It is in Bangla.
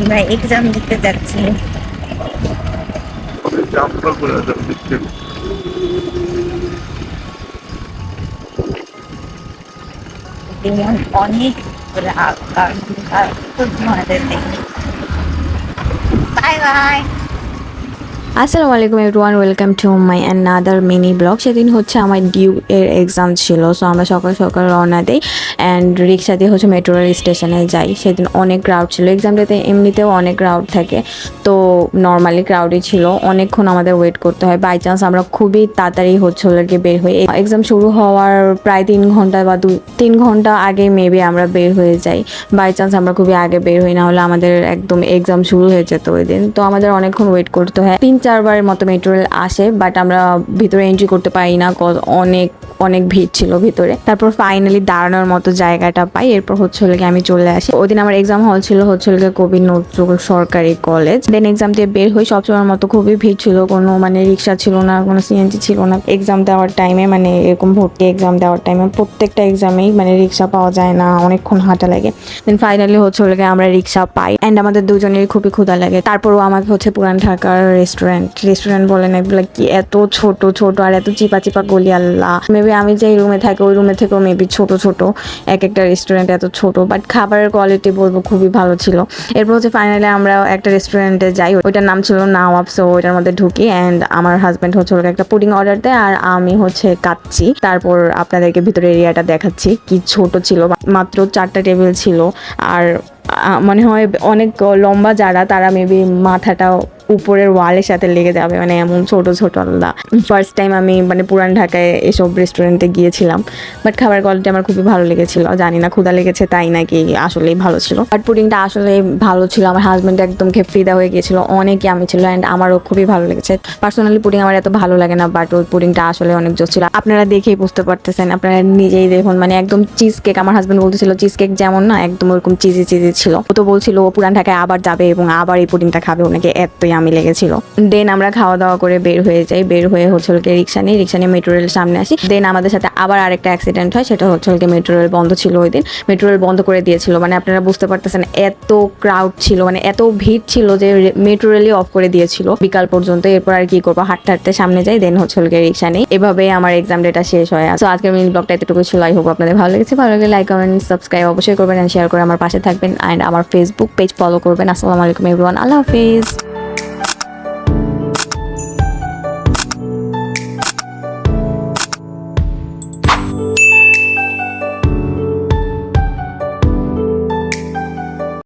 আমরা এক্সাম দিতে যাচ্ছি। যেমন অনেক রাগ আর তোমাদের দেখি। Bye bye. আসসালামু আলাইকুম everyone, welcome to my another mini blog. সেদিন হচ্ছে আমার ডিউ এর এক্সাম ছিল, সো আমরা সকাল সকাল রওনা দিই অ্যান্ড রিক্সা দিয়ে হচ্ছে মেট্রো রেল স্টেশনে যাই। সেদিন অনেক ক্রাউড ছিল, এক্সামটাতে এমনিতেও অনেক ক্রাউড থাকে, তো নর্মালি ক্রাউডই ছিল। অনেকক্ষণ আমাদের ওয়েট করতে হয়। বাই চান্স আমরা খুবই তাড়াতাড়ি হচ্ছে বের হই। এক্সাম শুরু হওয়ার প্রায় 3 ঘন্টা বা 3 ঘন্টা আগে মেবি আমরা বের হয়ে যাই। বাই চান্স আমরা খুবই আগে বের হই, না হলে আমাদের একদম এক্সাম শুরু হয়ে যেত ওই দিন। তো আমাদের অনেকক্ষণ ওয়েট করতে হয়। 3-4 বারের মতো মেট্রো রেল আসে, বাট আমরা ভিতরে এন্ট্রি করতে পারি না, অনেক অনেক ভিড় ছিল ভিতরে। তারপর ফাইনালি দাঁড়ানোর মতো জায়গাটা পাই, এরপর হচ্ছে আমি চলে আসি। ওই দিন আমার এক্সাম হল ছিল হচ্ছে কবি নজরুল সরকারি কলেজ। দেন এক্সাম দিয়ে বের হই, সবসময়ের মতো খুবই ভিড় ছিল, কোনো রিক্সা ছিল না, কোনো সিএনজি ছিল না। এক্সাম দেওয়ার টাইমে এরকম ভর্তি এক্সাম দেওয়ার টাইমে প্রত্যেকটা এক্সামেই রিক্সা পাওয়া যায় না, অনেকক্ষণ হাঁটা লাগে। দেন ফাইনালি হচ্ছে আমরা রিক্সা পাই অ্যান্ড আমাদের দুজনেরই খুবই ক্ষুধা লাগে। তারপরও আমাকে হচ্ছে পুরান ঢাকার রেস্টুরেন্ট বলেন এগুলো কি এত ছোট ছোট আর এত চিপা চিপা গলি, আল্লাহ। মেবি আমি যে রুমে থাকি ওই রুমে থেকেও মেবি ছোট ছোট এক একটা রেস্টুরেন্ট এত ছোট, বাট খাবারের কোয়ালিটি বলবো খুবই ভালো ছিল। এরপর হচ্ছে ফাইনালি আমরা একটা রেস্টুরেন্টে যাই, ওইটার নাম ছিল নওয়াব। সো ওইটার মধ্যে ঢুকি অ্যান্ড আমার হাজব্যান্ড হচ্ছে একটা পুডিং অর্ডার দেয় আর আমি হচ্ছে কাচ্ছি। তারপর আপনাদেরকে ভিতরে এরিয়াটা দেখাচ্ছি, কি ছোট ছিল, মাত্র 4টা টেবিল ছিল। আর মনে হয় অনেক লম্বা যারা, তারা মেবি মাথাটা উপরের ওয়ালের সাথে লেগে যাবে, এমন ছোট ছোট। আলাদা ফার্স্ট টাইম আমি পুরান ঢাকায় এসব রেস্টুরেন্টে গিয়েছিলাম, বাট খাবার কোয়ালিটি আমার খুবই ভালো লেগেছিল। জানি না ক্ষুধা লেগেছে তাই নাকি আসলেই ভালো ছিল, বাট পুডিংটা আসলে ভালো ছিল। আমার হাজব্যান্ড একদম খেয়ে ফিদা হয়ে গিয়েছিল, অনেক ইয়ামি ছিল অ্যান্ড আমারও খুবই ভালো লেগেছে। পার্সোনালি পুডিং আমার এত ভালো লাগে না, বাট ওই পুডিংটা আসলে অনেক জোস ছিল। আপনারা দেখেই বুঝতে পারতেছেন, আপনারা নিজেই দেখুন, একদম চিজ কেক। আমার হাজব্যান্ড বলতেছিল চিজ কেক যেমন না, একদম ওরকম চিজি চিজি ছিল। ও তো বলছিল ও পুরান ঢাকায় আবার যাবে এবং আবার এই পুডিংটা খাবে, ওনাকে এতই আমি লেগেছিল। দেন আমরা খাওয়া দাওয়া করে বের হয়ে যাই, বের হয়ে হচ্ছে রিক্সা নিয়ে মেট্রো রেল সামনে আসি। দেন আমাদের সাথে আবার আরেকটা অ্যাক্সিডেন্ট হয়, সেটা হচ্ছে মেট্রো রেল বন্ধ ছিল ওই দিন। মেট্রো রেল বন্ধ করে দিয়েছিল, আপনারা বুঝতে পারতেছেন এত ক্রাউড ছিল, এত ভিড় ছিল যে মেট্রো রেলই অফ করে দিয়েছিল বিকাল পর্যন্ত। এরপর আর কি করবো, হাঁটতে হাঁটতে সামনে যাই, দেন হচ্ছে রিক্সা নেই। এভাবে আমার এক্সাম ডেটা শেষ হয়। তো আজকের মিনি ব্লগটা এতটুকু ছিল। আই হোপ আপনাদের ভালো লেগেছে। ভালো লাগলে লাইক কমেন্ট সাবস্ক্রাইব অবশ্যই করবেন, শেয়ার করে আমার পাশে থাকবেন অ্যান্ড আমার ফেসবুক পেজ ফলো করবেন। আসসালামু আলাইকুম এভরিওয়ান, আল্লাহ হাফিজ।